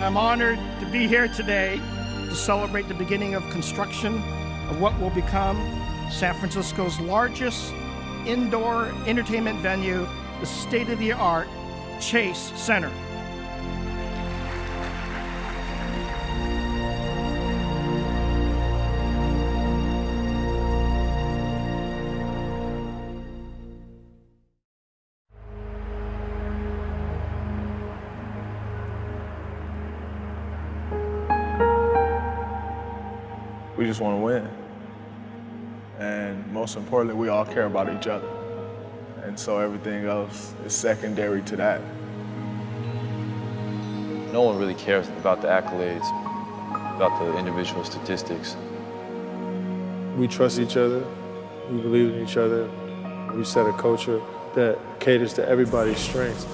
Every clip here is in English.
I'm honored to be here today to celebrate the beginning of construction of what will become San Francisco's largest indoor entertainment venue, the state-of-the-art Chase Center. We just want to win. And most importantly, we all care about each other. And so everything else is secondary to that. No one really cares about the accolades, about the individual statistics. We trust each other, we believe in each other, we set a culture that caters to everybody's strengths.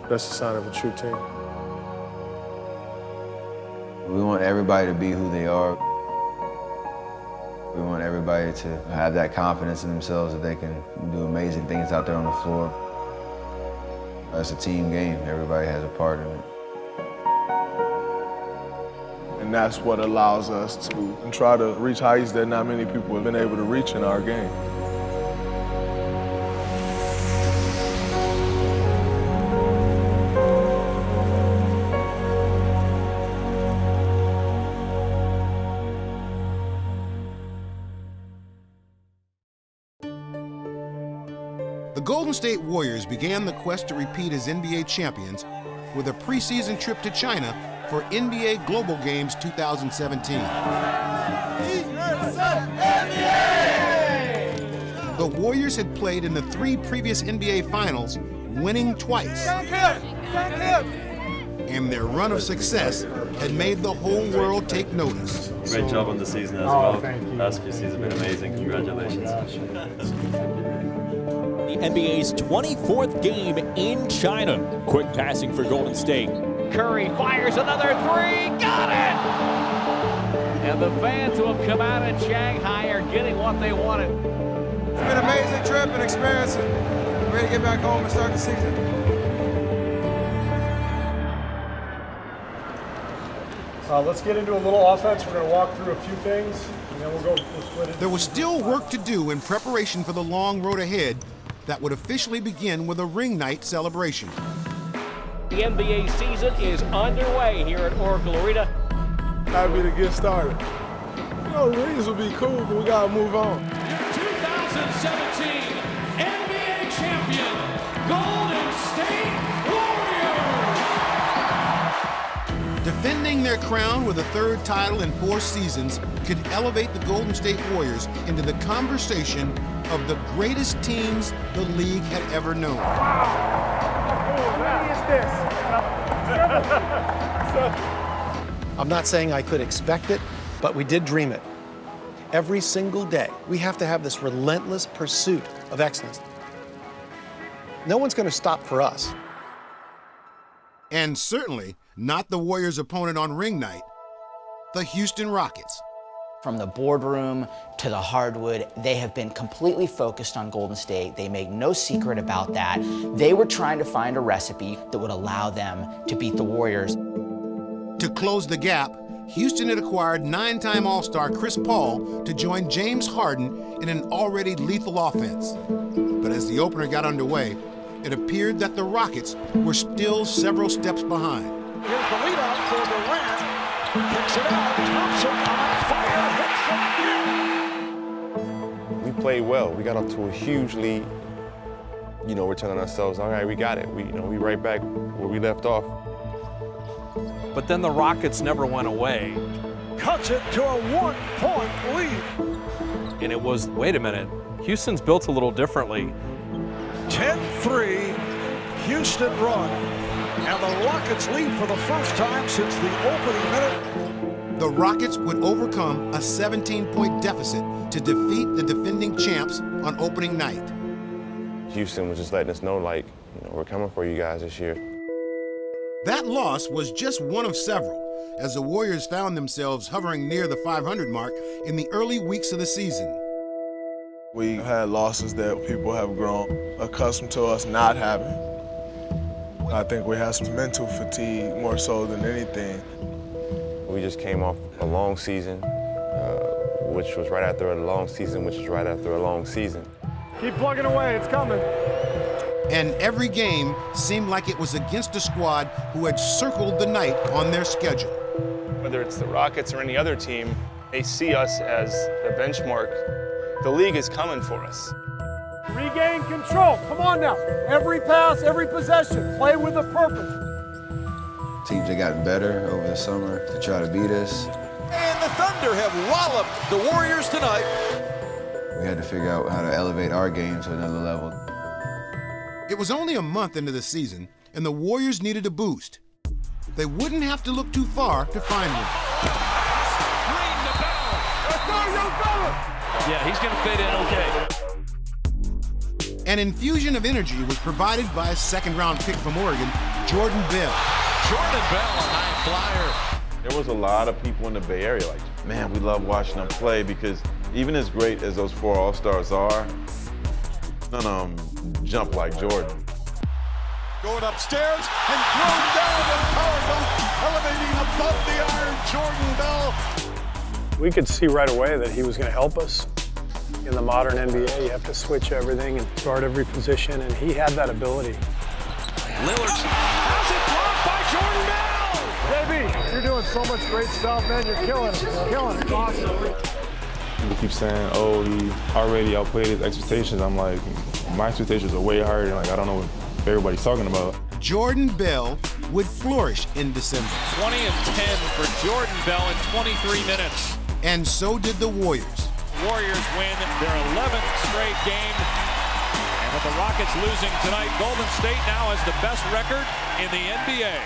That's the sign of a true team. We want everybody to be who they are. We want everybody to have that confidence in themselves that they can do amazing things out there on the floor. It's a team game. Everybody has a part in it. And that's what allows us to try to reach heights that not many people have been able to reach in our game. The Golden State Warriors began the quest to repeat as NBA champions with a preseason trip to China for NBA Global Games 2017. The Warriors had played in the 3 previous NBA Finals, winning twice. And their run of success had made the whole world take notice. Great job on the season as well. Last few seasons have been amazing. Congratulations. The NBA's 24th game in China. Quick passing for Golden State. Curry fires another 3, got it! And the fans who have come out in Shanghai are getting what they wanted. It's been an amazing trip and experience, and I'm ready to get back home and start the season. Let's get into a little offense. We're going to walk through a few things, and then we'll split it. There was still work to do in preparation for the long road ahead that would officially begin with a ring night celebration. The NBA season is underway here at Oracle Arena. Happy to get started. You know, rings would be cool, but we got to move on. Your 2017 NBA champion, Golden State Warriors! Defending their crown with a 3rd title in 4 seasons could elevate the Golden State Warriors into the conversation of the greatest teams the league had ever known. I'm not saying I could expect it, but we did dream it. Every single day, we have to have this relentless pursuit of excellence. No one's going to stop for us. And certainly not the Warriors' opponent on ring night, the Houston Rockets. From the boardroom to the hardwood, they have been completely focused on Golden State. They make no secret about that. They were trying to find a recipe that would allow them to beat the Warriors. To close the gap, Houston had acquired 9-time All-Star Chris Paul to join James Harden in an already lethal offense. But as the opener got underway, it appeared that the Rockets were still several steps behind. Here's the lead out for Durant. Kicks it out. Thompson on fire. We played well. We got up to a huge lead. You know, we're telling ourselves, all right, we got it. We right back where we left off. But then the Rockets never went away. Cuts it to a 1-point lead. And it was, wait a minute, Houston's built a little differently. 10-3, Houston run. And the Rockets lead for the first time since the opening minute. The Rockets would overcome a 17-point deficit to defeat the defending champs on opening night. Houston was just letting us know, like, we're coming for you guys this year. That loss was just one of several, as the Warriors found themselves hovering near the 500 mark in the early weeks of the season. We had losses that people have grown accustomed to us not having. I think we had some mental fatigue more so than anything. We just came off a long season, which was right after a long season, which was right after a long season. Keep plugging away, it's coming. And every game seemed like it was against a squad who had circled the night on their schedule. Whether it's the Rockets or any other team, they see us as the benchmark. The league is coming for us. Regain control. Come on now. Every pass, every possession, play with a purpose. Teams have gotten better over the summer to try to beat us. And the Thunder have walloped the Warriors tonight. We had to figure out how to elevate our game to another level. It was only a month into the season, and the Warriors needed a boost. They wouldn't have to look too far to find one. Yeah, he's going to fit in okay. An infusion of energy was provided by a second-round pick from Oregon, Jordan Bell. Jordan Bell, a high flyer. There was a lot of people in the Bay Area like, man, we love watching them play because even as great as those 4 All-Stars are, none of them jump like Jordan. Going upstairs and thrown down and power dunk, elevating above the iron, Jordan Bell. We could see right away that he was going to help us. In the modern NBA, you have to switch everything and guard every position, and he had that ability. Lillard has it blocked by Jordan Bell. JB, you're doing so much great stuff, man. You're killing it. You're killing it. It's awesome. People keep saying, oh, he already outplayed his expectations. I'm like, my expectations are way higher, and like, I don't know what everybody's talking about. Jordan Bell would flourish in December. 20 and 10 for Jordan Bell in 23 minutes. And so did the Warriors. Warriors win their 11th straight game. And with the Rockets losing tonight, Golden State now has the best record in the NBA.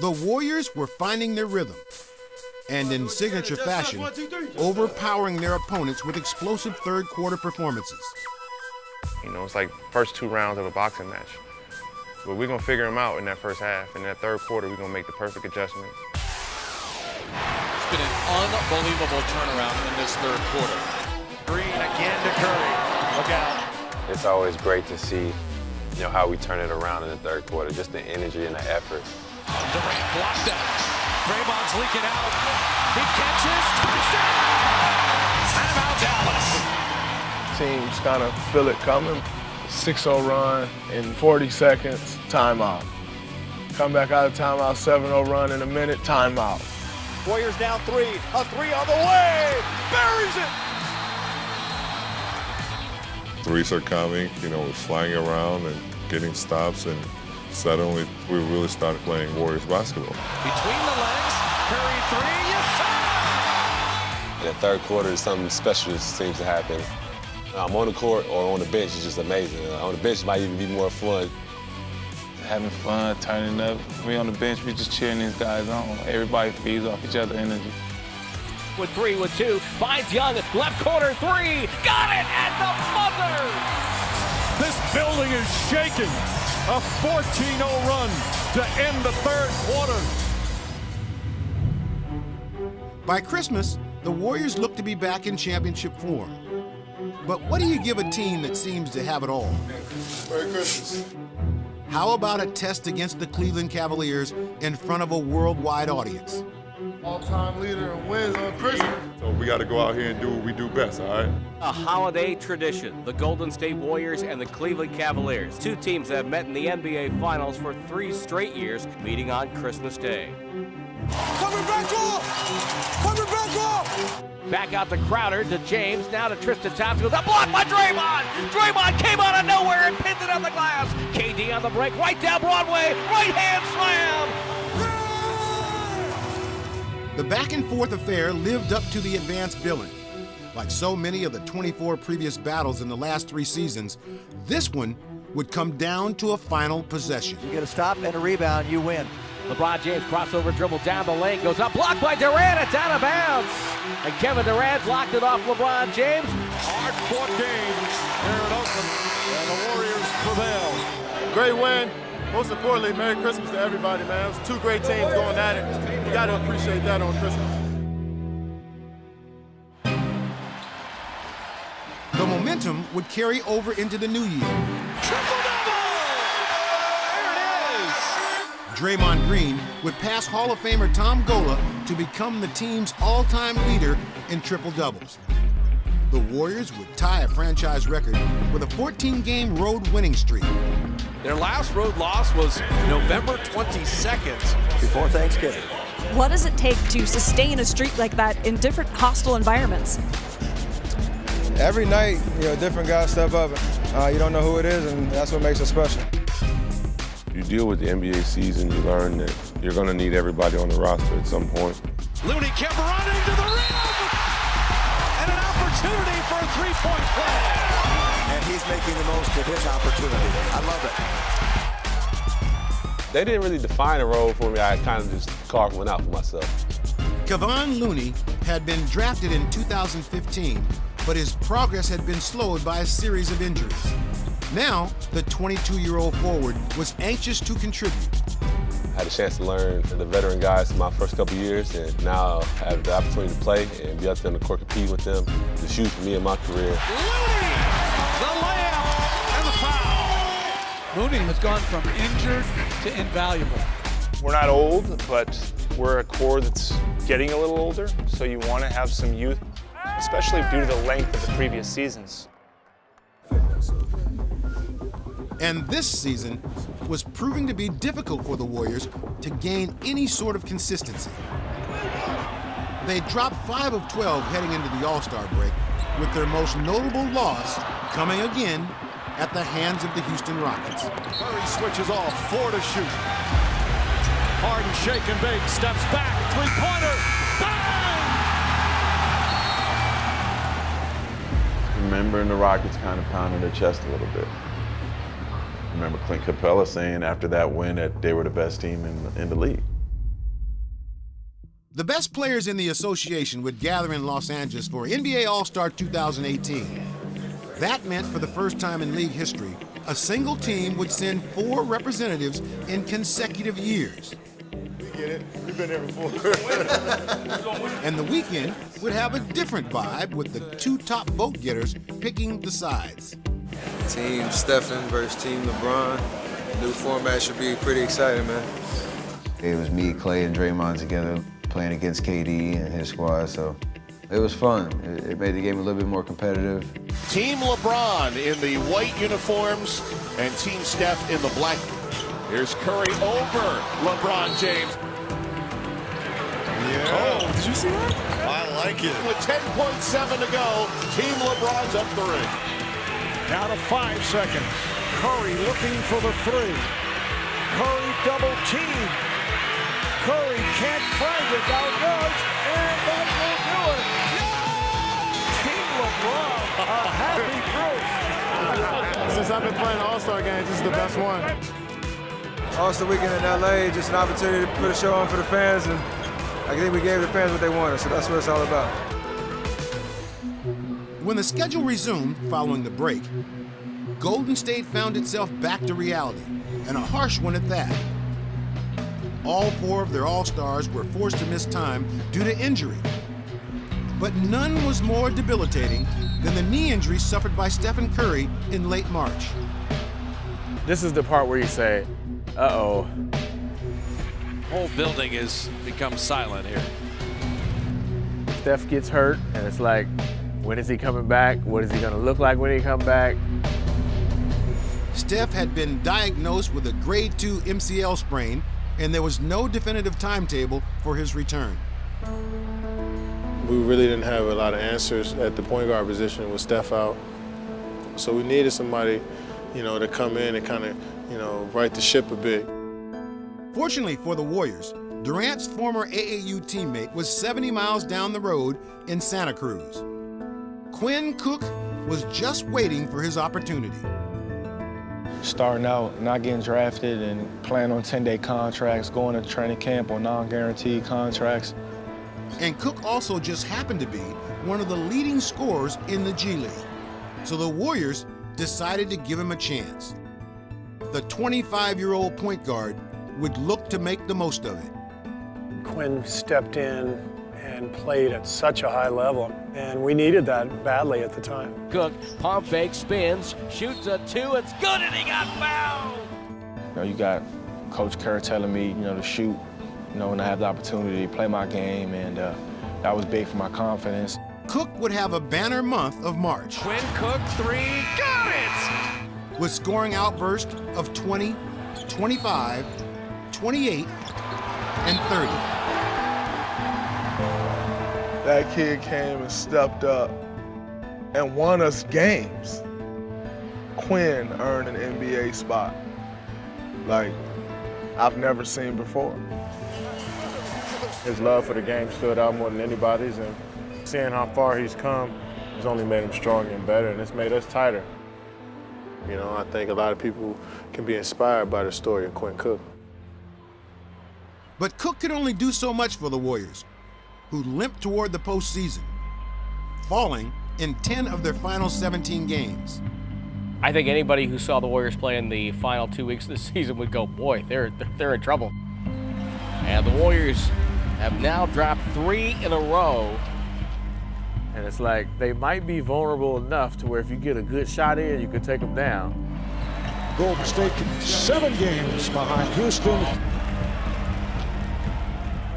The Warriors were finding their rhythm, and in signature fashion, overpowering their opponents with explosive third-quarter performances. You know, it's like first 2 rounds of a boxing match. But we're going to figure them out in that first half. In that third quarter, we're going to make the perfect adjustments. It's been an unbelievable turnaround in this third quarter. Green again to Curry. Look out. It's always great to see, how we turn it around in the third quarter, just the energy and the effort. Durant blocked that. Draymond's leaking out. He catches. Touchdown! Timeout Dallas. Teams kind of feel it coming. 6-0 run in 40 seconds, timeout. Come back out of timeout, 7-0 run in a minute, timeout. Warriors down 3. A 3 on the way. Buries it. Threes are coming, we're flying around and getting stops, and suddenly we really started playing Warriors basketball. Between the legs, Curry 3, yes, sir! In the third quarter, something special seems to happen. On the court or on the bench is just amazing. On the bench might even be more fun. Having fun, turning up. We on the bench, we just cheering these guys on. Everybody feeds off each other's energy. With 3, with 2, finds Young, left corner 3, got it at the buzzer! This building is shaking. A 14-0 run to end the third quarter. By Christmas, the Warriors look to be back in championship form. But what do you give a team that seems to have it all? Merry Christmas. How about a test against the Cleveland Cavaliers in front of a worldwide audience? All-time leader in wins on Christmas. So we got to go out here and do what we do best, all right? A holiday tradition, the Golden State Warriors and the Cleveland Cavaliers. 2 teams that have met in the NBA Finals for 3 straight years, meeting on Christmas Day. Coming back off! Coming back off! Back out to Crowder, to James, now to Tristan Thompson. Goes up, blocked by Draymond! Draymond came out of nowhere and pinned it on the glass. KD on the break, right down Broadway, right hand slam! The back-and-forth affair lived up to the advanced billing. Like so many of the 24 previous battles in the last 3 seasons, this one would come down to a final possession. You get a stop and a rebound, you win. LeBron James crossover dribble down the lane, goes up, blocked by Durant, it's out of bounds. And Kevin Durant blocked it off LeBron James. Hard-fought game here in Oakland, and the Warriors prevail. Great win. Most importantly, Merry Christmas to everybody, man. It was 2 great teams going at it. You got to appreciate that on Christmas. The momentum would carry over into the new year. Triple-double! Draymond Green would pass Hall of Famer Tom Gola to become the team's all-time leader in triple-doubles. The Warriors would tie a franchise record with a 14-game road winning streak. Their last road loss was November 22nd, before Thanksgiving. What does it take to sustain a streak like that in different hostile environments? Every night, different guys step up. You don't know who it is, and that's what makes it special. You deal with the NBA season, you learn that you're going to need everybody on the roster at some point. Looney kept running to the rim, and an opportunity for a three-point play. And he's making the most of his opportunity. I love it. They didn't really define a role for me. I kind of just carved one out for myself. Kevon Looney had been drafted in 2015, but his progress had been slowed by a series of injuries. Now, the 22-year-old forward was anxious to contribute. I had a chance to learn from the veteran guys in my first couple years, and now I have the opportunity to play and be out there on the court competing with them. It's huge for me in my career. Looney, the layup, and the foul. Looney has gone from injured to invaluable. We're not old, but we're a core that's getting a little older, so you want to have some youth, especially due to the length of the previous seasons. And this season was proving to be difficult for the Warriors to gain any sort of consistency. They dropped 5 of 12 heading into the All-Star break, with their most notable loss coming again at the hands of the Houston Rockets. Curry switches off, 4 to shoot. Harden shake and bake, steps back, three-pointer, bang! Remembering the Rockets kind of pounding their chest a little bit. I remember Clint Capella saying after that win that they were the best team in the league. The best players in the association would gather in Los Angeles for NBA All-Star 2018. That meant for the first time in league history, a single team would send 4 representatives in consecutive years. We get it. We've been there before. And the weekend would have a different vibe with the 2 top vote getters picking the sides. Team Stephen versus Team LeBron. New format should be pretty exciting, man. It was me, Clay, and Draymond together playing against KD and his squad, so it was fun. It made the game a little bit more competitive. Team LeBron in the white uniforms and Team Steph in the black. Here's Curry over LeBron James. Yeah. Oh, did you see that? I like it. With 10.7 to go, Team LeBron's up the ring. Down to 5 seconds. Curry looking for the 3. Curry double team. Curry can't find it. Down goes, and that will do it. Team LeBron, a happy group. Since I've been playing All-Star games, this is the best one. All-Star weekend in LA, just an opportunity to put a show on for the fans, and I think we gave the fans what they wanted, so that's what it's all about. When the schedule resumed following the break, Golden State found itself back to reality, and a harsh one at that. All 4 of their All-Stars were forced to miss time due to injury. But none was more debilitating than the knee injury suffered by Stephen Curry in late March. This is the part where you say, uh-oh. Whole building has become silent here. Steph gets hurt, and it's like, when is he coming back? What is he gonna look like when he comes back? Steph had been diagnosed with a grade 2 MCL sprain, and there was no definitive timetable for his return. We really didn't have a lot of answers at the point guard position with Steph out. So we needed somebody, to come in and kind of, right the ship a bit. Fortunately for the Warriors, Durant's former AAU teammate was 70 miles down the road in Santa Cruz. Quinn Cook was just waiting for his opportunity. Starting out, not getting drafted and playing on 10-day contracts, going to training camp on non-guaranteed contracts. And Cook also just happened to be one of the leading scorers in the G League. So the Warriors decided to give him a chance. The 25-year-old point guard would look to make the most of it. Quinn stepped in and played at such a high level, and we needed that badly at the time. Cook, pump fake, spins, shoots a 2, it's good, and he got fouled! You got Coach Kerr telling me, to shoot, and I have the opportunity to play my game, and that was big for my confidence. Cook would have a banner month of March. Quinn Cook, three, got it! With scoring outbursts of 20, 25, 28, and 30. That kid came and stepped up and won us games. Quinn earned an NBA spot like I've never seen before. His love for the game stood out more than anybody's, and seeing how far he's come has only made him stronger and better, and it's made us tighter. I think a lot of people can be inspired by the story of Quinn Cook. But Cook could only do so much for the Warriors, who limped toward the postseason, falling in 10 of their final 17 games. I think anybody who saw the Warriors play in the final 2 weeks of the season would go, boy, they're in trouble. And the Warriors have now dropped 3 in a row. And it's like they might be vulnerable enough to where if you get a good shot in, you can take them down. Golden State 7 games behind Houston.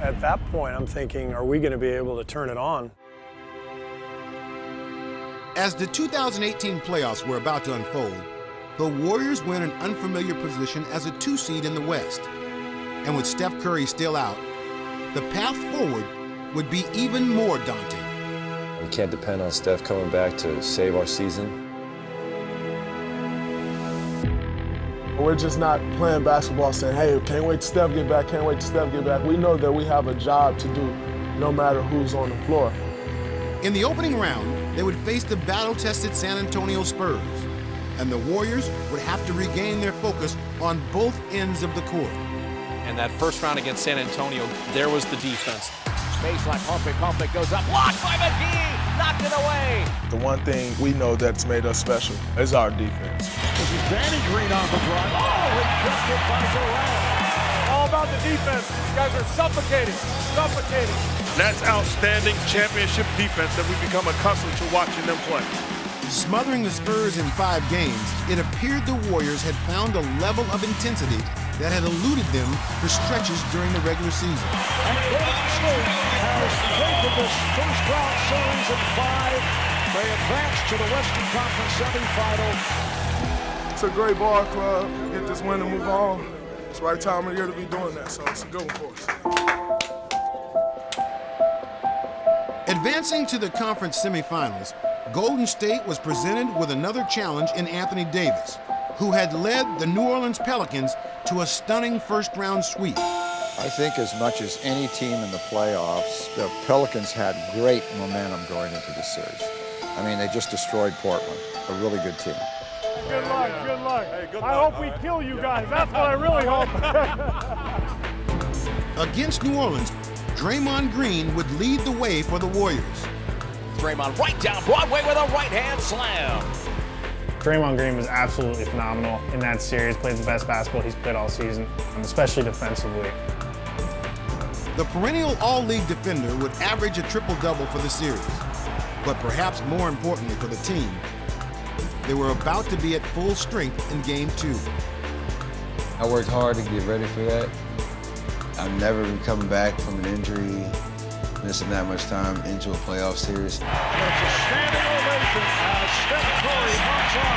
At that point, I'm thinking, are we going to be able to turn it on? As the 2018 playoffs were about to unfold, the Warriors were in an unfamiliar position as a 2 seed in the West. And with Steph Curry still out, the path forward would be even more daunting. We can't depend on Steph coming back to save our season. We're just not playing basketball saying, hey, can't wait to Steph get back, can't wait to Steph get back. We know that we have a job to do no matter who's on the floor. In the opening round, they would face the battle-tested San Antonio Spurs, and the Warriors would have to regain their focus on both ends of the court. And that first round against San Antonio, there was the defense. Baseline, pump it goes up, blocked by McGee, knocked it away. The one thing we know that's made us special is our defense. This is Danny Green on the drive. Oh, rejected by Durant. All about the defense. These guys are suffocating. That's outstanding championship defense that we've become accustomed to watching them play. Smothering the Spurs in 5 games, it appeared the Warriors had found a level of intensity that had eluded them for stretches during the regular season. And Golden State has taken this first-round series in 5. They advance to the Western Conference semifinal. It's a great ball club. Get this win and move on. It's the right time of year to be doing that, so it's a good one for us. Advancing to the conference semifinals, Golden State was presented with another challenge in Anthony Davis, who had led the New Orleans Pelicans to a stunning first-round sweep. I think as much as any team in the playoffs, the Pelicans had great momentum going into the series. I mean, they just destroyed Portland, a really good team. Good luck. Hey, good luck. I hope we kill you guys. That's what I really hope. Against New Orleans, Draymond Green would lead the way for the Warriors. Draymond right down Broadway with a right-hand slam. Draymond Green was absolutely phenomenal in that series, played the best basketball he's played all season, especially defensively. The perennial all-league defender would average a triple-double for the series. But perhaps more importantly for the team, they were about to be at full strength in Game 2. I worked hard to get ready for that. I've never been coming back from an injury, missing that much time into a playoff series. It's a standing ovation as Steph Curry comes on.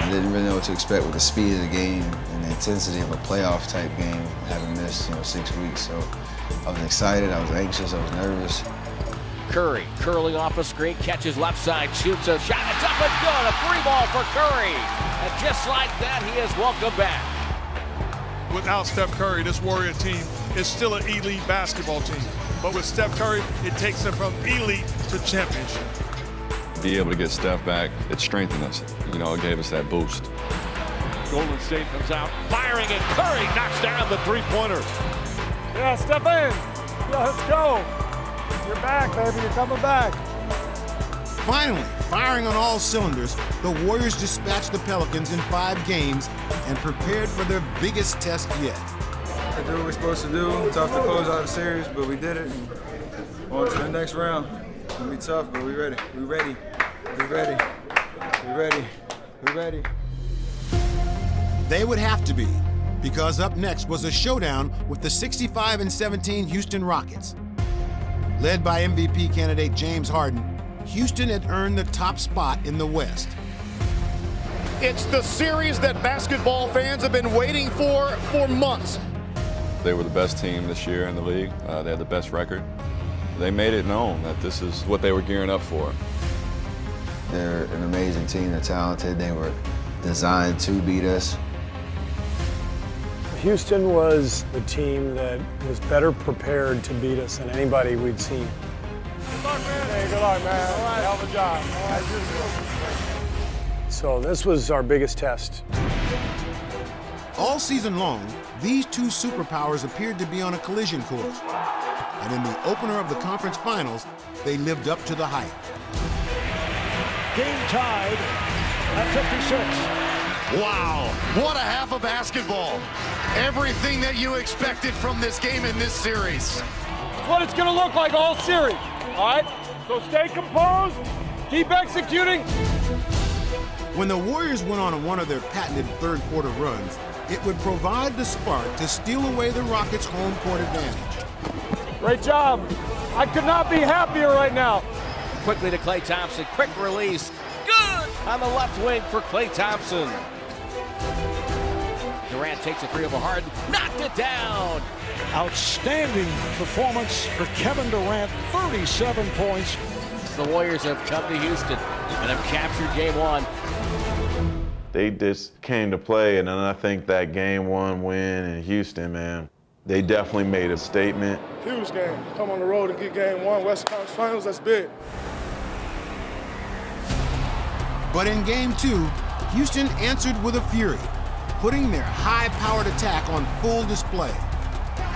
I didn't really know what to expect with the speed of the game and the intensity of a playoff-type game, having missed 6 weeks. So I was excited, I was anxious, I was nervous. Curry curling off a screen, catches left side, shoots a shot, it's up and good, a 3-ball for Curry. And just like that, he is welcome back. Without Steph Curry, this Warrior team is still an elite basketball team. But with Steph Curry, it takes them from elite to championship. Be able to get Steph back, it strengthened us. It gave us that boost. Golden State comes out firing, and Curry knocks down the three-pointer. Yeah, step in. Yeah, let's go. You're back, baby. You're coming back. Finally, firing on all cylinders, the Warriors dispatched the Pelicans in 5 games and prepared for their biggest test yet. We did what we're supposed to do. Tough to close out the series, but we did it. On to the next round. It's gonna be tough, but we're ready. We're ready. We're ready. We're ready. We're ready. They would have to be, Because up next was a showdown with the 65-17 Houston Rockets. Led by MVP candidate James Harden, Houston had earned the top spot in the West. It's the series that basketball fans have been waiting for months. They were the best team this year in the league. They had the best record. They made it known that this is what they were gearing up for. They're an amazing team. They're talented. They were designed to beat us. Houston was the team that was better prepared to beat us than anybody we'd seen. Good luck, man. Hey, good luck, man. All right. Hell of a job. All right. So this was our biggest test. All season long, these two superpowers appeared to be on a collision course. And in the opener of the conference finals, they lived up to the hype. Game tied at 56. Wow, what a half of basketball. Everything that you expected from this game in this series. That's what it's going to look like all series, all right? So stay composed, keep executing. When the Warriors went on one of their patented third-quarter runs, it would provide the spark to steal away the Rockets' home court advantage. Great job. I could not be happier right now. Quickly to Klay Thompson, quick release. Good on the left wing for Klay Thompson. Durant takes a three over Harden, knocked it down. Outstanding performance for Kevin Durant, 37 points. The Warriors have come to Houston and have captured game one. They just came to play, and then I think that game one win in Houston, man, they definitely made a statement. Huge game. Come on the road and get game one, West Conference Finals, that's big. But in game two, Houston answered with a fury, putting their high-powered attack on full display.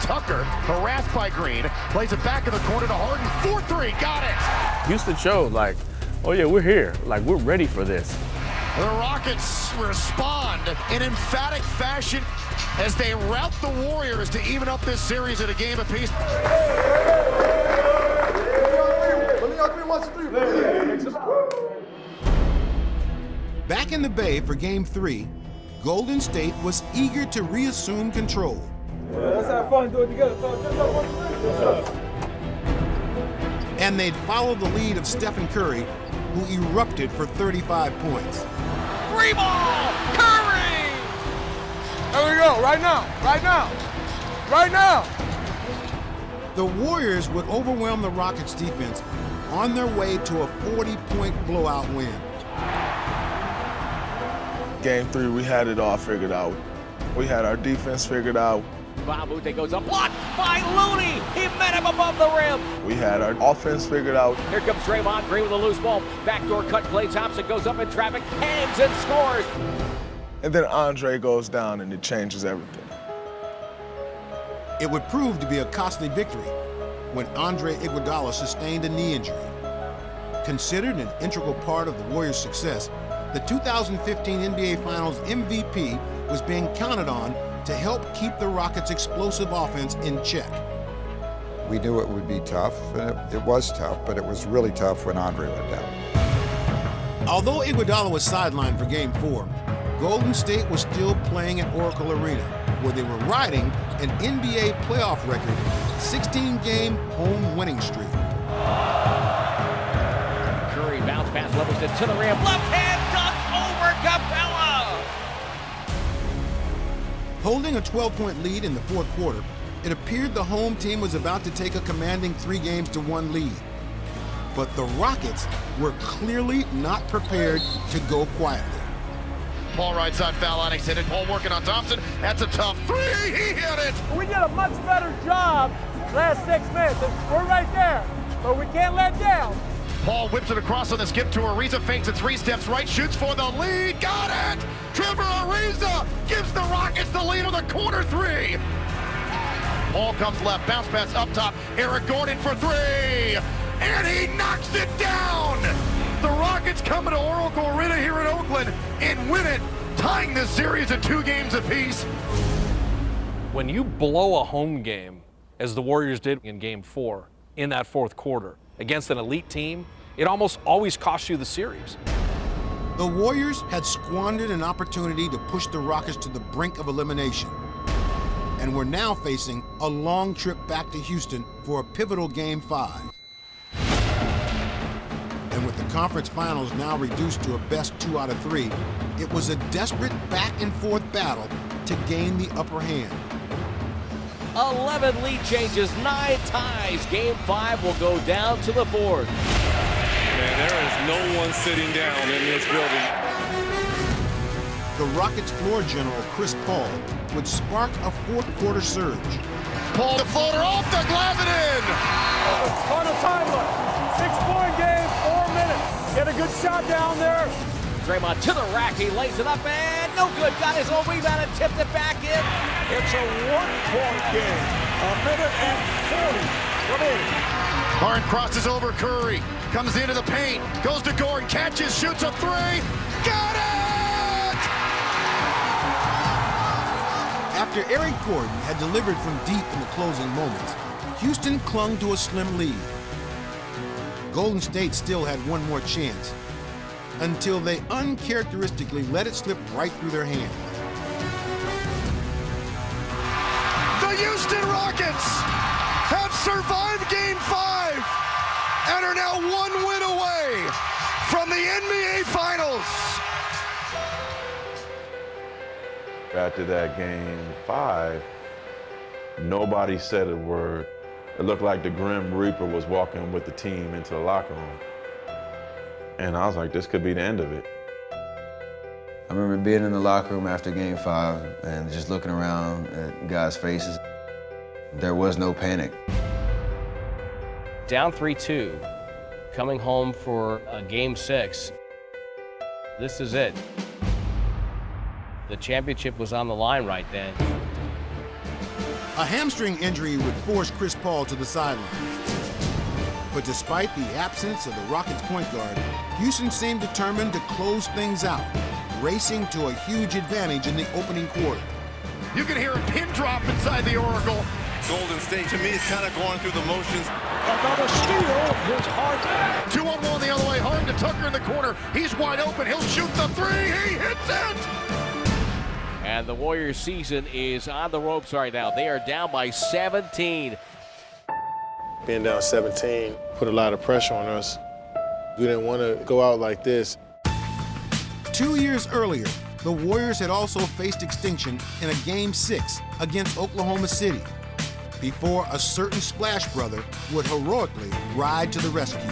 Tucker, harassed by Green, plays it back in the corner to Harden. 4-3, got it. Houston showed like, oh yeah, we're here. Like, we're ready for this. The Rockets respond in emphatic fashion as they rout the Warriors to even up this series at a game apiece. Back in the Bay for game three, Golden State was eager to reassume control. Let's have fun, do it together. And they'd follow the lead of Stephen Curry, who erupted for 35 points. Free ball! Curry! There we go, right now, right now, right now! The Warriors would overwhelm the Rockets' defense on their way to a 40-point blowout win. Game three, we had it all figured out. We had our defense figured out. Babute goes up, blocked by Looney. He met him above the rim. We had our offense figured out. Here comes Draymond Green with a loose ball. Backdoor cut, Klay Thompson goes up in traffic, hangs and scores. And then Andre goes down and it changes everything. It would prove to be a costly victory when Andre Iguodala sustained a knee injury. Considered an integral part of the Warriors' success, the 2015 NBA Finals MVP was being counted on to help keep the Rockets' explosive offense in check. We knew it would be tough, and it was tough, but it was really tough when Andre went down. Although Iguodala was sidelined for Game 4, Golden State was still playing at Oracle Arena, where they were riding an NBA playoff record 16-game home winning streak. Curry bounce pass, levels it to the rim, left hand dunk over Capella. Holding a 12-point lead in the fourth quarter, it appeared the home team was about to take a commanding 3-1 lead. But the Rockets were clearly not prepared to go quietly. Paul right side foul line extended. Paul working on Thompson. That's a tough three. He hit it. We did a much better job last 6 minutes. We're right there, but we can't let down. Paul whips it across on the skip to Ariza, fakes it 3 steps right, shoots for the lead. Got it! Trevor Ariza gives the Rockets the lead on the corner 3. Paul comes left, bounce pass up top. Eric Gordon for 3. And he knocks it down! The Rockets come to Oracle Arena here in Oakland and win it, tying this series at 2 games apiece. When you blow a home game, as the Warriors did in Game 4, in that fourth quarter, against an elite team, it almost always costs you the series. The Warriors had squandered an opportunity to push the Rockets to the brink of elimination. and were now facing a long trip back to Houston for a pivotal Game 5. And with the conference finals now reduced to a best 2 out of 3, it was a desperate back-and-forth battle to gain the upper hand. 11 lead changes, 9 ties. Game 5 will go down to the 4th. Man, there is no one sitting down in this building. The Rockets floor general, Chris Paul, would spark a fourth-quarter surge. Paul, the floater off the glass and in! On a time left. 6-point game, 4 minutes. Get a good shot down there. Draymond to the rack, he lays it up and no good. Got his own rebound and tipped it back in. It's a 1-point game. 1:40 remaining. Harden crosses over Curry, comes into the paint, goes to Gordon, catches, shoots a 3, got it! After Eric Gordon had delivered from deep in the closing moments, Houston clung to a slim lead. Golden State still had one more chance, until they uncharacteristically let it slip right through their hands. The Houston Rockets have survived Game 5 and are now 1 win away from the NBA Finals. After that Game 5, nobody said a word. It looked like the Grim Reaper was walking with the team into the locker room. And I was like, this could be the end of it. I remember being in the locker room after Game 5 and just looking around at guys' faces. There was no panic. Down 3-2, coming home for a Game 6. This is it. The championship was on the line right then. A hamstring injury would force Chris Paul to the sideline. But despite the absence of the Rockets' point guard, Houston seemed determined to close things out, racing to a huge advantage in the opening quarter. You can hear a pin drop inside the Oracle. Golden State, to me, is kind of going through the motions. Another steal. Here's Harden. 2-on-1 the other way. Harden to Tucker in the corner. He's wide open. He'll shoot the 3. He hits it. And the Warriors' season is on the ropes right now. They are down by 17. Being down 17 put a lot of pressure on us. We didn't want to go out like this. 2 years earlier, the Warriors had also faced extinction in a Game 6 against Oklahoma City, before a certain Splash Brother would heroically ride to the rescue.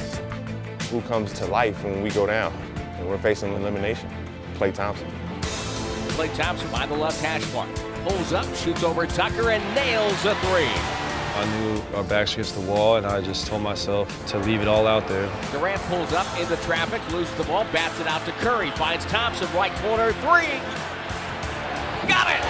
Who comes to life when we go down? And we're facing elimination. Klay Thompson. Klay Thompson by the left hash mark. Pulls up, shoots over Tucker, and nails a 3. I knew our backs against the wall, and I just told myself to leave it all out there. Durant pulls up into traffic, loses the ball, bats it out to Curry, finds Thompson, right corner, 3. Got it!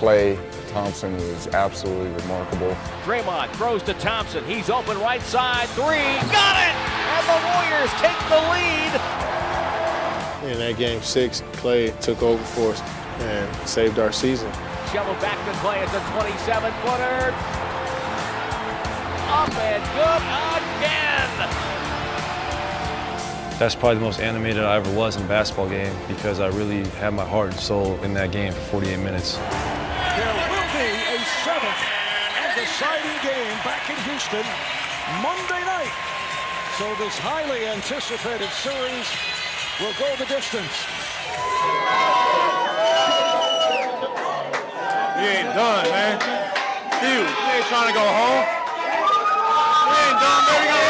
Klay Thompson was absolutely remarkable. Draymond throws to Thompson. He's open right side, 3. Got it! And the Warriors take the lead. In that Game 6, Klay took over for us and saved our season. Shovel back to Klay at the 27-footer. Up and good again. That's probably the most animated I ever was in a basketball game because I really had my heart and soul in that game for 48 minutes. There will be a 7th and deciding game back in Houston Monday night. So this highly anticipated series will go the distance. We ain't done, man. Hugh, we ain't trying to go home. We ain't done, baby.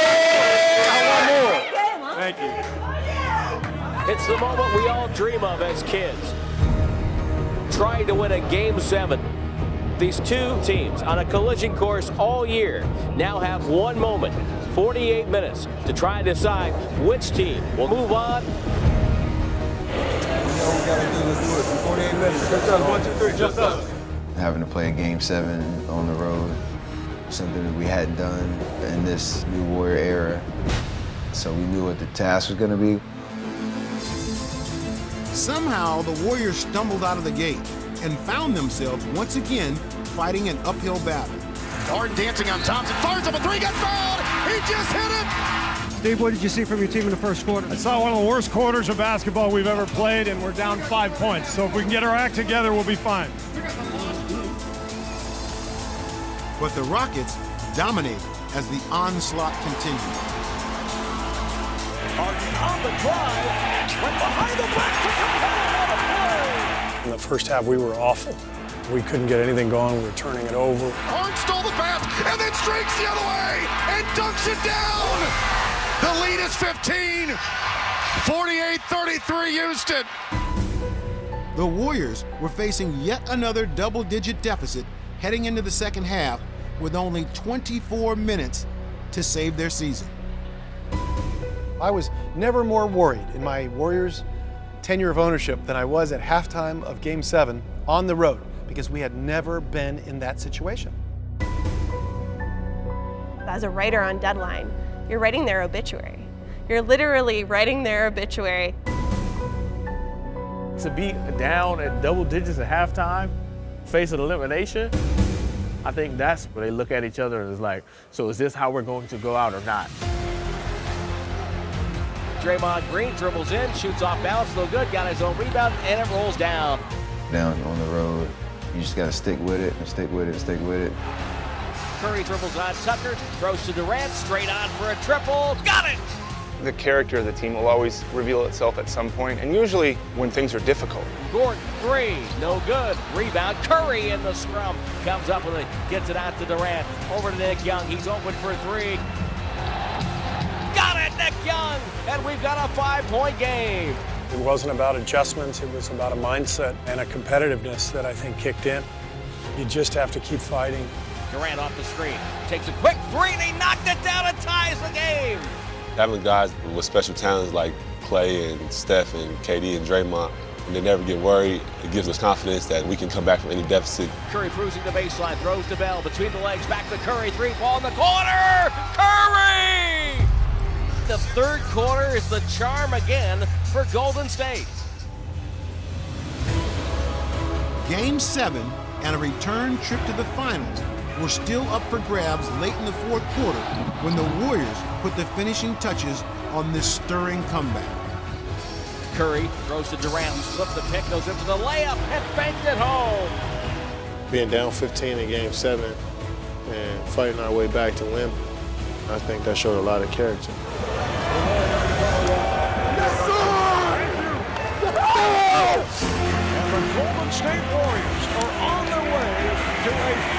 I want more. Thank you. It's the moment we all dream of as kids. Trying to win a Game 7. These two teams on a collision course all year now have one moment, 48 minutes, to try and decide which team will move on. We gotta do this for 48 minutes. Just up, 1, 2, 3, just up. Having to play a Game 7 on the road, something that we hadn't done in this new Warrior era. So we knew what the task was going to be. Somehow, the Warriors stumbled out of the gate and found themselves once again fighting an uphill battle. Harden dancing on Thompson, fires up a 3, gets fouled! He just hit it! Steve, what did you see from your team in the first quarter? I saw one of the worst quarters of basketball we've ever played, and we're down 5 points. So if we can get our act together, we'll be fine. But the Rockets dominated as the onslaught continued. Harden on the drive, went behind the back to compel another play. In the first half, we were awful. We couldn't get anything going. We were turning it over. Harden stole the pass and then streaks the other way and dunks it down. The lead is 15. 48-33 Houston. The Warriors were facing yet another double-digit deficit heading into the second half with only 24 minutes to save their season. I was never more worried in my Warriors' tenure of ownership than I was at halftime of Game 7 on the road, because we had never been in that situation. As a writer on Deadline, you're writing their obituary. You're literally writing their obituary. To be down at double digits at halftime, facing elimination, I think that's where they look at each other and it's like, so is this how we're going to go out or not? Draymond Green dribbles in, shoots off balance, no good, got his own rebound, and it rolls down. Down on the road, you just gotta stick with it and stick with it and stick with it. Curry dribbles on Tucker, throws to Durant, straight on for a triple, got it! The character of the team will always reveal itself at some point, and usually when things are difficult. Gordon, three, no good. Rebound, Curry in the scrum. Comes up with it, gets it out to Durant. Over to Nick Young, he's open for three. Got it, Nick Young! And we've got a 5-point game. It wasn't about adjustments, it was about a mindset and a competitiveness that I think kicked in. You just have to keep fighting. Durant off the screen, takes a quick three, and he knocked it down and ties the game. Having guys with special talents like Clay and Steph and KD and Draymond, and they never get worried, it gives us confidence that we can come back from any deficit. Curry cruising the baseline, throws to Bell, between the legs, back to Curry, three, ball in the corner! Curry! The third quarter is the charm again for Golden State. Game 7 and a return trip to the finals were still up for grabs late in the fourth quarter when the Warriors put the finishing touches on this stirring comeback. Curry throws to Durant, who slipped the pick, goes into the layup and banked it home. Being down 15 in Game 7 and fighting our way back to win, I think that showed a lot of character. And the Golden State Warriors are on their way to a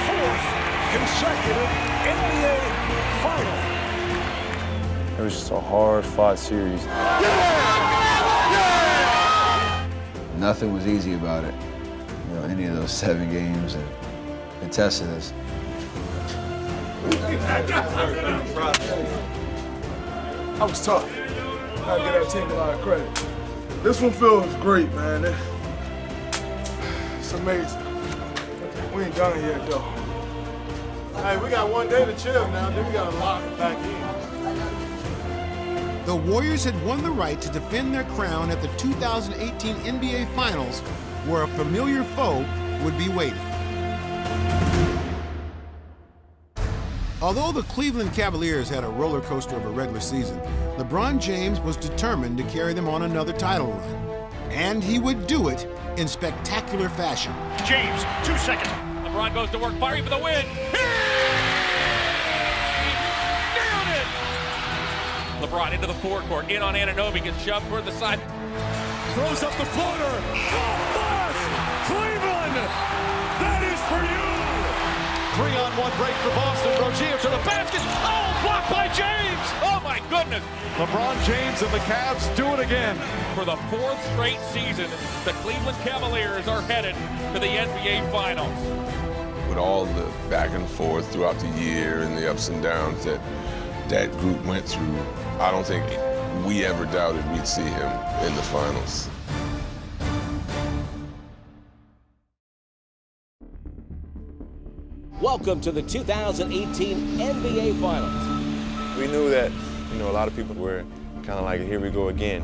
fourth consecutive NBA final. It was just a hard-fought series. Nothing was easy about it. You know, any of those 7 games, and it tested us. I was tough. I give that team a lot of credit. This one feels great, man. It's amazing. We ain't done it yet, though. Hey, we got one day to chill now, then we gotta lock it back in. The Warriors had won the right to defend their crown at the 2018 NBA Finals, where a familiar foe would be waiting. Although the Cleveland Cavaliers had a roller coaster of a regular season, LeBron James was determined to carry them on another title run. And he would do it in spectacular fashion. James, 2 seconds. LeBron goes to work, firing for the win. Nailed it! LeBron into the forecourt, in on Anunoby, gets shoved toward the side. Throws up the floater. Cleveland, that is for you. 3-on-1 break for Boston. Rozier to the basket. Oh, blocked by James. Oh my goodness! LeBron James and the Cavs do it again. For the 4th straight season, the Cleveland Cavaliers are headed to the NBA Finals. With all the back and forth throughout the year and the ups and downs that group went through, I don't think we ever doubted we'd see him in the finals. Welcome to the 2018 NBA Finals. We knew that, a lot of people were kind of like, here we go again.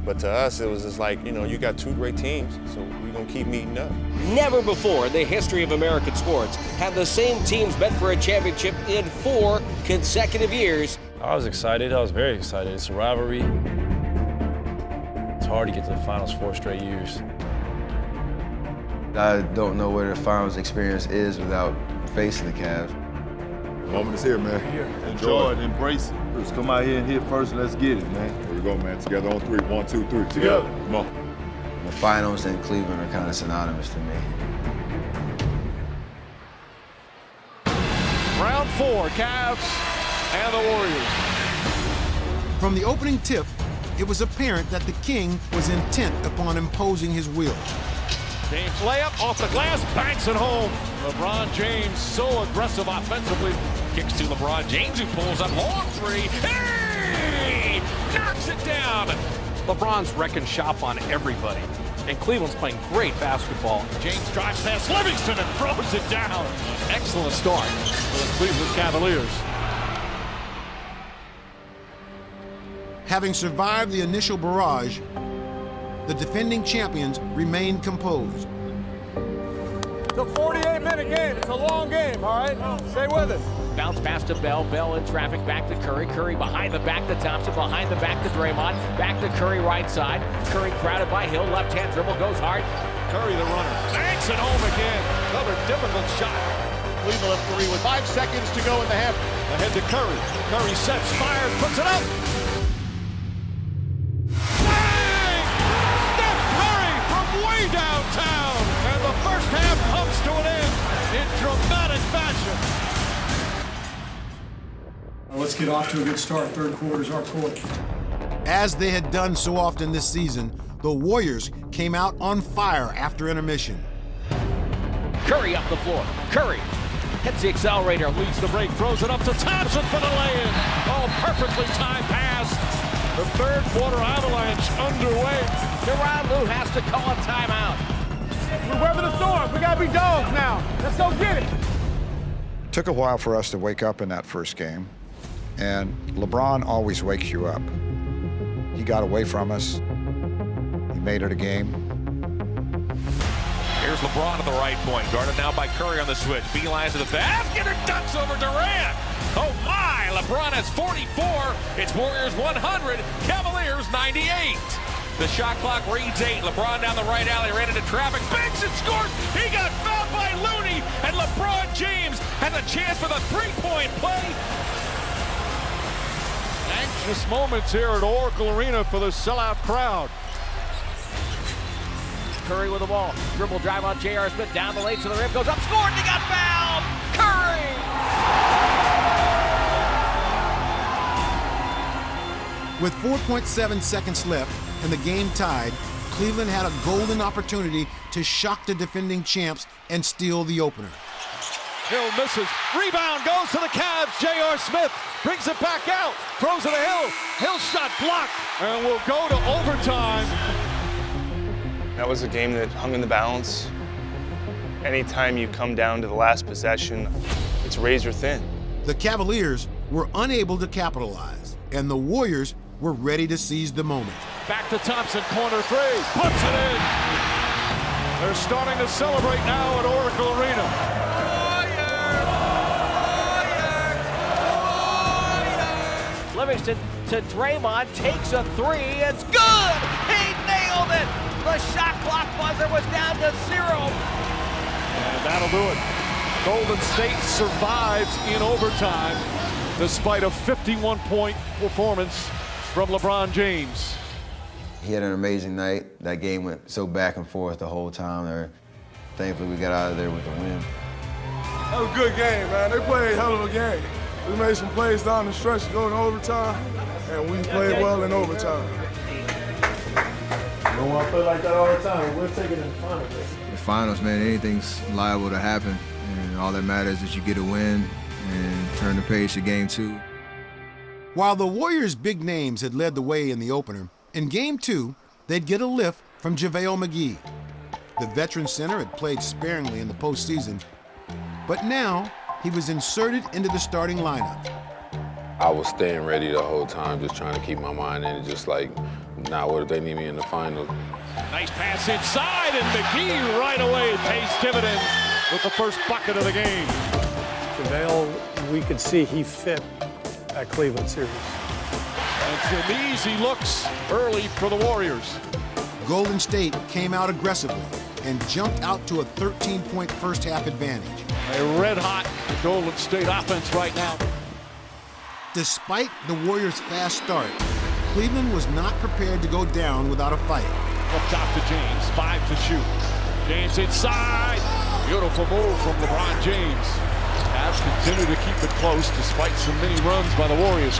But to us, it was just like, you got 2 great teams, so we're going to keep meeting up. Never before in the history of American sports have the same teams met for a championship in 4 consecutive years. I was excited. I was very excited. It's a rivalry. It's hard to get to the finals 4 straight years. I don't know what the finals experience is without facing the Cavs. The moment is here, man. Enjoy it, embrace it. Let's come out here and hit first and let's get it, man. Here we go, man. Together on 3. 1, 2, 3. Together. Come on. The finals and Cleveland are kind of synonymous to me. Round 4, Cavs and the Warriors. From the opening tip, it was apparent that the King was intent upon imposing his will. James layup off the glass, banks it home. LeBron James so aggressive offensively. Kicks to LeBron James, who pulls up long 3. Hey! Knocks it down. LeBron's wrecking shop on everybody. And Cleveland's playing great basketball. James drives past Livingston and throws it down. Excellent start for the Cleveland Cavaliers. Having survived the initial barrage, the defending champions remained composed. It's a 48-minute game. It's a long game, all right? Stay with it. Bounce pass to Bell. Bell in traffic. Back to Curry. Curry behind the back to Thompson. Behind the back to Draymond. Back to Curry right side. Curry crowded by Hill. Left-hand dribble goes hard. Curry the runner. Banks it home again. Another difficult shot. Cleveland up 3 with 5 seconds to go in the half. Ahead to Curry. Curry sets, fires, puts it up. Bang! Steph Curry from way downtown. And the first half comes to an end in dramatic fashion. Let's get off to a good start. Third quarter's our quarter. As they had done so often this season, the Warriors came out on fire after intermission. Curry up the floor. Curry hits the accelerator, leads the break, throws it up to Thompson for the lay-in. Oh, perfectly timed pass. The third quarter avalanche underway. Tyronn Lue has to call a timeout. We're weathering the storm. We got to be dogs now. Let's go get it. Took a while for us to wake up in that first game, and LeBron always wakes you up. He got away from us. He made it a game. Here's LeBron at the right point, guarded now by Curry on the switch. Beelines to the basket and ducks over Durant. Oh my, LeBron has 44. It's Warriors 100, Cavaliers 98. The shot clock reads 8. LeBron down the right alley, ran into traffic, banks and scores. He got fouled by Looney, and LeBron James has a chance for the three-point play. Anxious moments here at Oracle Arena for the sellout crowd. Curry with the ball. Dribble drive on J.R. Smith. Down the lane to the rim. Goes up. Scored. And he got fouled. Curry. With 4.7 seconds left and the game tied, Cleveland had a golden opportunity to shock the defending champs and steal the opener. Hill misses. Rebound goes to the Cavs. J.R. Smith brings it back out. Throws it to Hill. Hill shot blocked. And we'll go to overtime. That was a game that hung in the balance. Anytime you come down to the last possession, it's razor thin. The Cavaliers were unable to capitalize, and the Warriors were ready to seize the moment. Back to Thompson, corner 3, puts it in. They're starting to celebrate now at Oracle Arena. Livingston to Draymond, takes a 3, it's good! He nailed it! The shot clock buzzer was down to 0. And that'll do it. Golden State survives in overtime despite a 51-point performance from LeBron James. He had an amazing night. That game went so back and forth the whole time. Thankfully, we got out of there with a win. That was a good game, man. They played a hell of a game. We made some plays down the stretch to go in overtime, and we played well in overtime. You don't want to play like that all the time. We'll take it in the finals. The finals, man, anything's liable to happen. And all that matters is you get a win and turn the page to game 2. While the Warriors' big names had led the way in the opener, in game 2, they'd get a lift from JaVale McGee. The veteran center had played sparingly in the postseason, but now he was inserted into the starting lineup. I was staying ready the whole time, just trying to keep my mind in it, just like, now what if they need me in the finals? Nice pass inside, and McGee right away pays dividends with the first bucket of the game. JaVale, we could see he fit that Cleveland series. And some easy looks early for the Warriors. Golden State came out aggressively and jumped out to a 13-point first-half advantage. A red-hot Golden State offense right now. Despite the Warriors' fast start, Cleveland was not prepared to go down without a fight. Up top to James, 5 to shoot. James inside. Beautiful move from LeBron James. Cavs continue to keep it close despite some mini runs by the Warriors.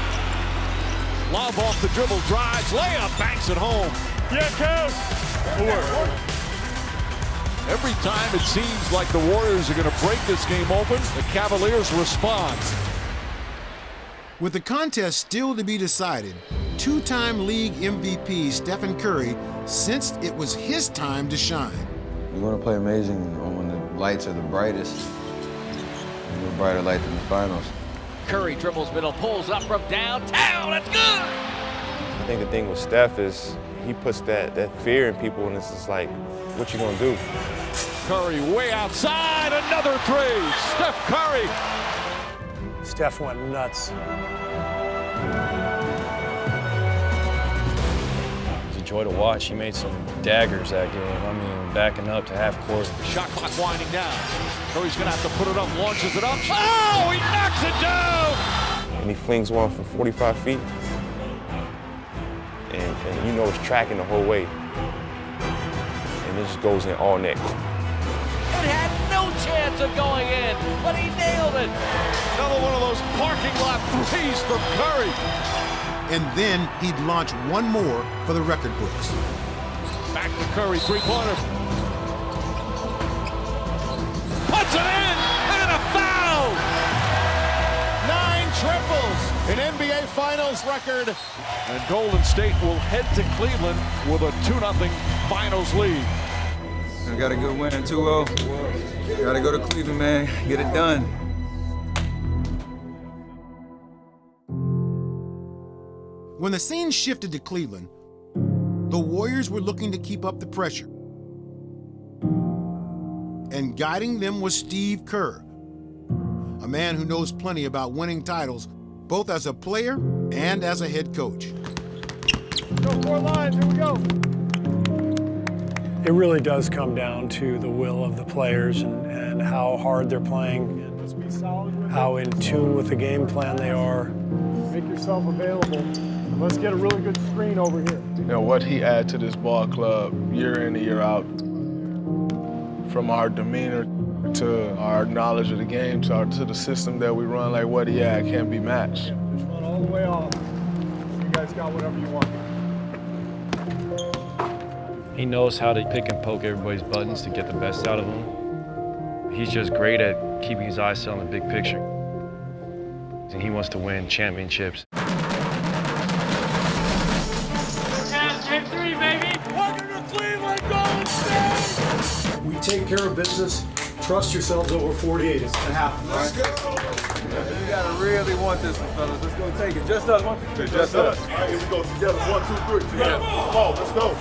Lob off the dribble, drives, layup, banks it home. Yeah, Cavs. Every time it seems like the Warriors are going to break this game open, the Cavaliers respond. With the contest still to be decided, two-time league MVP Stephen Curry sensed it was his time to shine. You want to play amazing when the lights are the brightest. No brighter light than the finals. Curry dribbles middle, pulls up from downtown. That's good. I think the thing with Steph is he puts that fear in people, and it's just like, what you gonna do? Curry way outside, another three. Steph Curry. Steph went nuts. It was a joy to watch. He made some daggers that game. I mean, backing up to half court. Shot clock winding down. Curry's gonna have to put it up, launches it up. Oh, he knocks it down! And he flings one from 45 feet. And you know it's tracking the whole way. And it just goes in all net. It had no chance of going in, but he nailed it. Another one of those parking lot threes from Curry. And then he'd launch one more for the record books. Back to Curry, three-pointer. Puts it in, and a foul! 9 triples, an NBA Finals record. And Golden State will head to Cleveland with a 2-0 Finals lead. I got a good win, 2-0. Gotta go to Cleveland, man, get it done. When the scene shifted to Cleveland, the Warriors were looking to keep up the pressure. And guiding them was Steve Kerr, a man who knows plenty about winning titles, both as a player and as a head coach. Go 4 lines, here we go. It really does come down to the will of the players and how hard they're playing, and how in tune with the game plan they are. Make yourself available. Let's get a really good screen over here. You know, what he adds to this ball club year in and year out, from our demeanor to our knowledge of the game to the system that we run, like what he add can't be matched. Just run all the way off. You guys got whatever you want. He knows how to pick and poke everybody's buttons to get the best out of them. He's just great at keeping his eyes set on the big picture. And he wants to win championships. Game 3, baby. Welcome to Cleveland, Golden State. We take care of business. Trust yourselves over 48. It's gonna happen. Let's go. You gotta really want this one, fellas. Let's go take it. Just us. 1, 2, 3. Just us. All right, here we go together. 1, 2, 3. Together. Come on, let's go.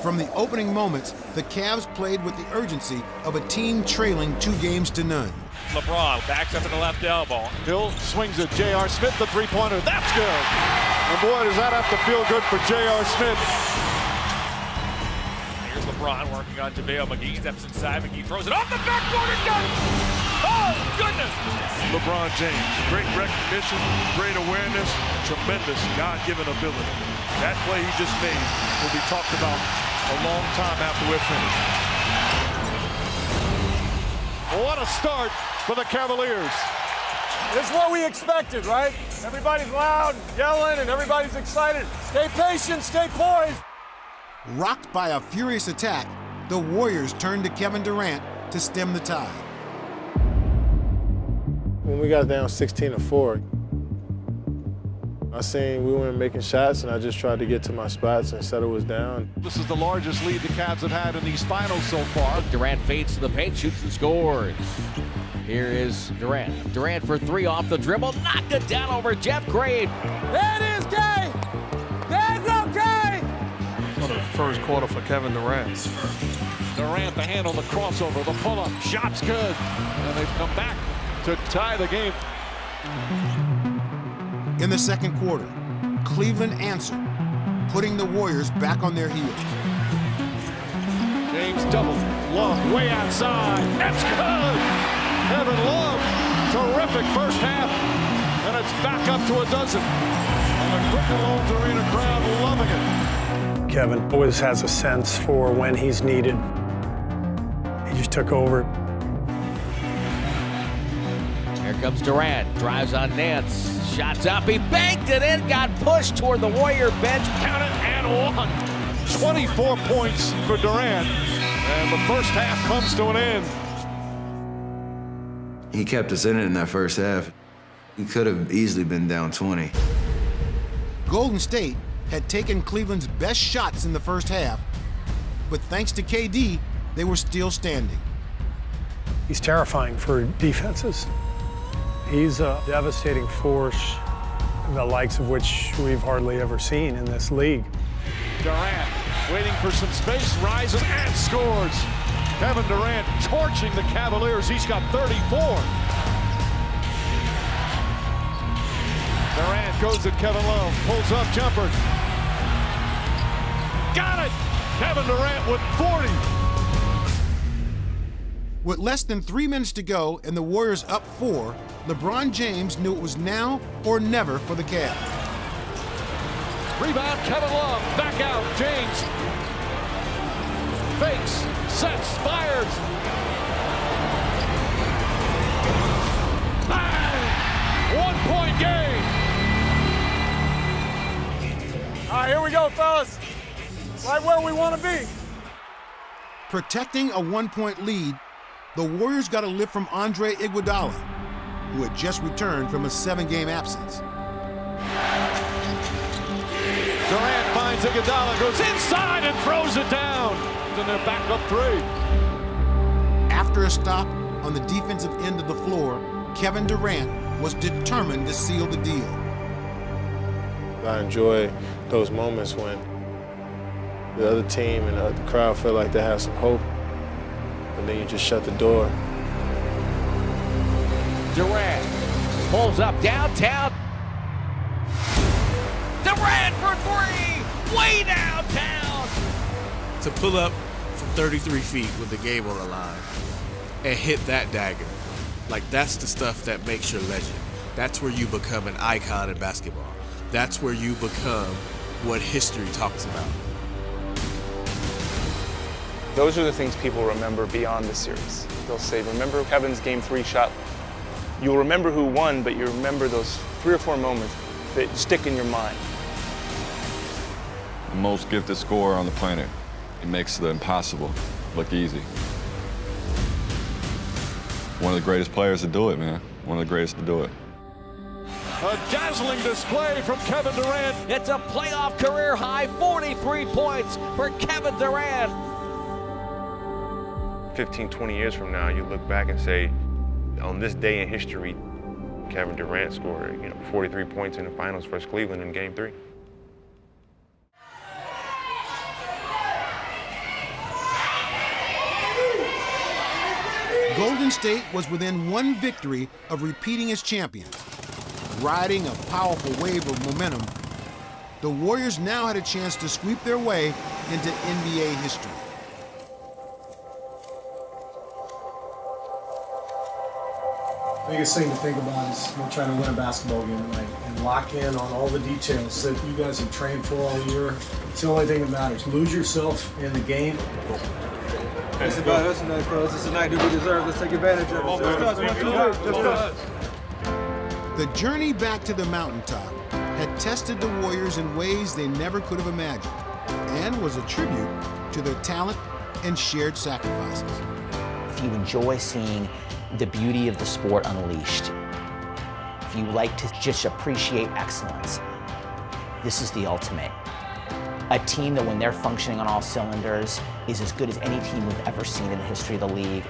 From the opening moments, the Cavs played with the urgency of a team trailing 2 games to none. LeBron backs up to the left elbow. Hill swings at J.R. Smith, the three-pointer. That's good. And boy, does that have to feel good for J.R. Smith. Here's LeBron working on JaVale McGee. Steps inside. McGee throws it off the backboard and done. Oh, goodness. LeBron James, great recognition, great awareness, tremendous God-given ability. That play he just made will be talked about a long time after we're finished. What a start for the Cavaliers. This is what we expected, right? Everybody's loud, yelling, and everybody's excited. Stay patient, stay poised. Rocked by a furious attack, the Warriors turned to Kevin Durant to stem the tide. When we got down 16-4, I seen we weren't making shots, and I just tried to get to my spots and settle us down. This is the largest lead the Cavs have had in these finals so far. Durant fades to the paint, shoots and scores. Here is Durant. Durant for 3 off the dribble, knocked it down over Jeff Green. That is K. That's okay. What a first quarter for Kevin Durant. Durant, the handle, the crossover, the pull-up, shot's good. And they've come back to tie the game. In the second quarter, Cleveland answered, putting the Warriors back on their heels. James double, Love way outside, that's good! Kevin Love, terrific first half, and it's back up to a dozen. And the Quicken Loans Arena crowd loving it. Kevin always has a sense for when he's needed. He just took over. Here comes Durant, drives on Nance, shots up, he banked it in, got pushed toward the Warrior bench. Count it, and one. 24 points for Durant, and the first half comes to an end. He kept us in it in that first half. He could have easily been down 20. Golden State had taken Cleveland's best shots in the first half, but thanks to KD, they were still standing. He's terrifying for defenses. He's a devastating force, the likes of which we've hardly ever seen in this league. Durant waiting for some space, rises and scores. Kevin Durant torching the Cavaliers. He's got 34. Durant goes at Kevin Love, pulls up jumper. Got it! Kevin Durant with 40. With less than 3 minutes to go and the Warriors up 4, LeBron James knew it was now or never for the Cavs. Rebound, Kevin Love, back out, James. Fakes, sets, fires. Bang! 1-point game. All right, here we go, fellas. Right where we want to be. Protecting a 1-point lead, the Warriors got a lift from Andre Iguodala, who had just returned from a 7-game absence. Durant finds Iguodala, goes inside and throws it down. And they're back up 3. After a stop on the defensive end of the floor, Kevin Durant was determined to seal the deal. I enjoy those moments when the other team and the crowd feel like they have some hope, and then you just shut the door. Durant pulls up downtown. Durant for 3, way downtown. To pull up from 33 feet with the game on the line and hit that dagger, like that's the stuff that makes your legend. That's where you become an icon in basketball. That's where you become what history talks about. Those are the things people remember beyond the series. They'll say, remember Kevin's Game 3 shot? You'll remember who won, but you remember those 3 or 4 moments that stick in your mind. The most gifted scorer on the planet. He makes the impossible look easy. One of the greatest players to do it, man. One of the greatest to do it. A dazzling display from Kevin Durant. It's a playoff career high 43 points for Kevin Durant. 15, 20 years from now, you look back and say, on this day in history, Kevin Durant scored 43 points in the finals versus Cleveland in Game 3. Golden State was within 1 victory of repeating as champions. Riding a powerful wave of momentum, the Warriors now had a chance to sweep their way into NBA history. The biggest thing to think about is we're trying to win a basketball game tonight and lock in on all the details that you guys have trained for all year. It's the only thing that matters. Lose yourself in the game. It's about us tonight, fellas. It's a night that we deserve. Let's take advantage of it. Just us. The journey back to the mountaintop had tested the Warriors in ways they never could have imagined and was a tribute to their talent and shared sacrifices. If you enjoy seeing the beauty of the sport unleashed, if you like to just appreciate excellence, this is the ultimate. A team that when they're functioning on all cylinders is as good as any team we've ever seen in the history of the league.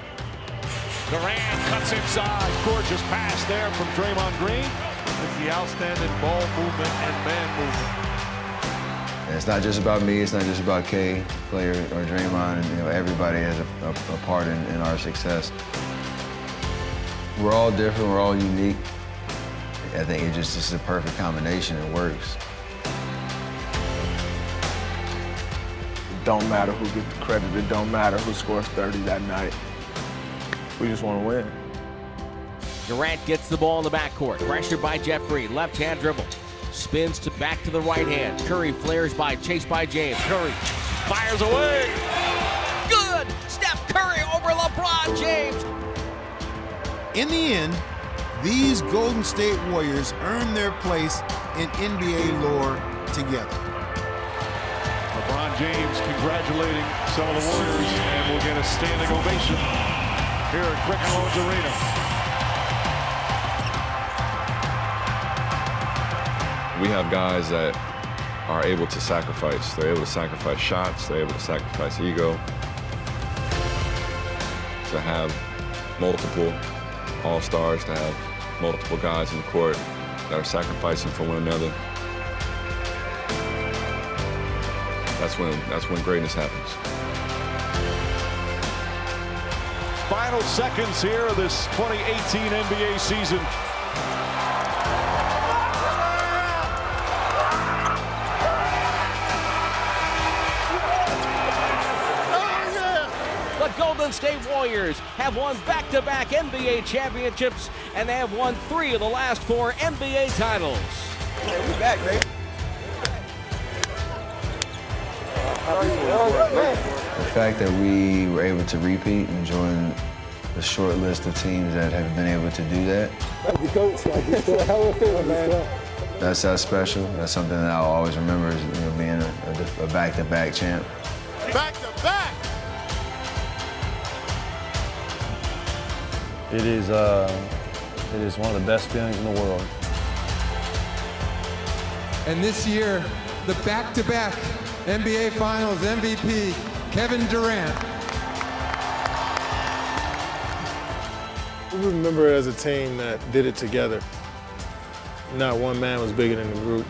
Durant cuts inside. Gorgeous pass there from Draymond Green. It's the outstanding ball movement and man movement. And it's not just about me, it's not just about K, Player, or Draymond, and everybody has a part in our success. We're all different, we're all unique. I think it's just a perfect combination, it works. It don't matter who gets the credit, it don't matter who scores 30 that night. We just want to win. Durant gets the ball in the backcourt. Pressured by Jeff Green. Left-hand dribble. Spins back to the right hand. Curry flares by, chased by James. Curry fires away. Good! Steph Curry over LeBron James. In the end, these Golden State Warriors earned their place in NBA lore together. LeBron James congratulating some of the Warriors, and we'll get a standing ovation here at Quicken Loans Arena. We have guys that are able to sacrifice. They're able to sacrifice shots. They're able to sacrifice ego. To have multiple all-stars, to have multiple guys in the court that are sacrificing for one another. That's when greatness happens. Final seconds here of this 2018 NBA season. Golden State Warriors have won back-to-back NBA championships, and they have won 3 of the last 4 NBA titles. Hey, we back, baby. The fact that we were able to repeat and join the short list of teams that have been able to do that. Thank you, Coach. How it feel, man? That's special. That's something that I'll always remember is being a back-to-back champ. Back-to-back! It is one of the best feelings in the world. And this year, the back-to-back NBA Finals MVP, Kevin Durant. We remember it as a team that did it together. Not one man was bigger than the group.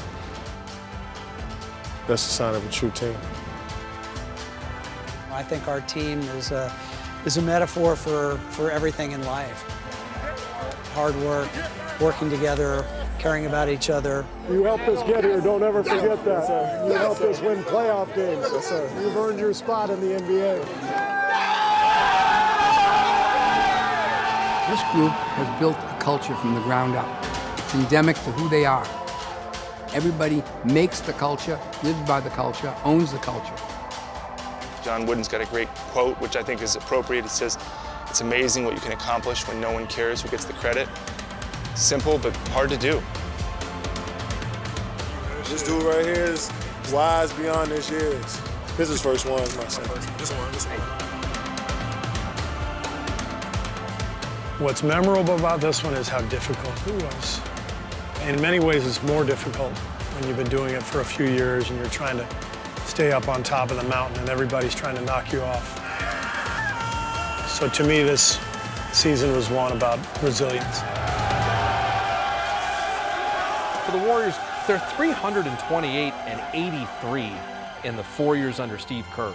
That's the sign of a true team. I think our team is a metaphor for everything in life. Hard work, working together, caring about each other. You helped us get here, don't ever forget that. You helped us win playoff games. Yes, sir. You've earned your spot in the NBA. This group has built a culture from the ground up. It's endemic to who they are. Everybody makes the culture, lives by the culture, owns the culture. John Wooden's got a great quote, which I think is appropriate. It says, "It's amazing what you can accomplish when no one cares who gets the credit." Simple, but hard to do. This dude right here is wise beyond his years. This is his first one, my son. This one. What's memorable about this one is how difficult it was. In many ways, it's more difficult when you've been doing it for a few years and you're trying to stay up on top of the mountain and everybody's trying to knock you off. So to me, this season was one about resilience. For the Warriors, they're 328 and 83 in the 4 years under Steve Kerr.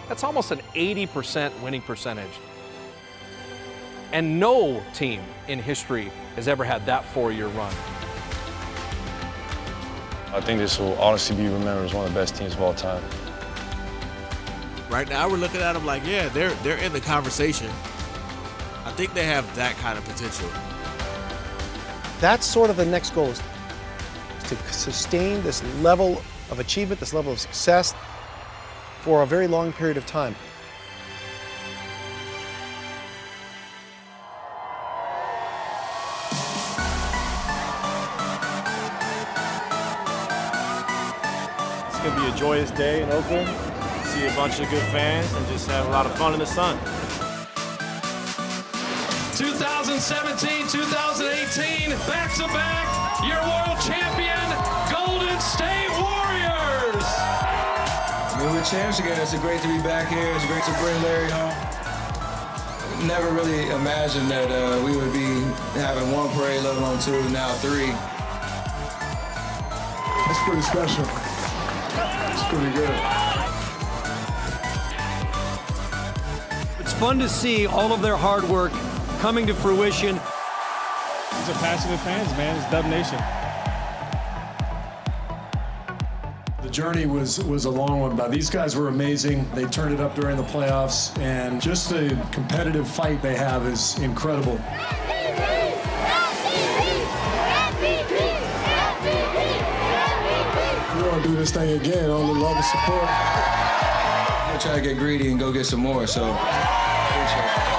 That's almost an 80% winning percentage. And no team in history has ever had that 4-year run. I think this will honestly be remembered as one of the best teams of all time. Right now, we're looking at them like, yeah, they're in the conversation. I think they have that kind of potential. That's sort of the next goal, is to sustain this level of achievement, this level of success for a very long period of time. It's going to be a joyous day in Oakland. See a bunch of good fans and just have a lot of fun in the sun. 2017, 2018, back-to-back, your world champion, Golden State Warriors! We're champs again. It's great to be back here. It's great to bring Larry home. Never really imagined that we would be having one parade, let alone two, now three. That's pretty special. It's pretty good. It's fun to see all of their hard work coming to fruition. These are passionate fans, man. It's Dub Nation. The journey was a long one, but these guys were amazing. They turned it up during the playoffs, and just the competitive fight they have is incredible. We want to do this thing again on the love and support. I'm gonna try to get greedy and go get some more, so appreciate it.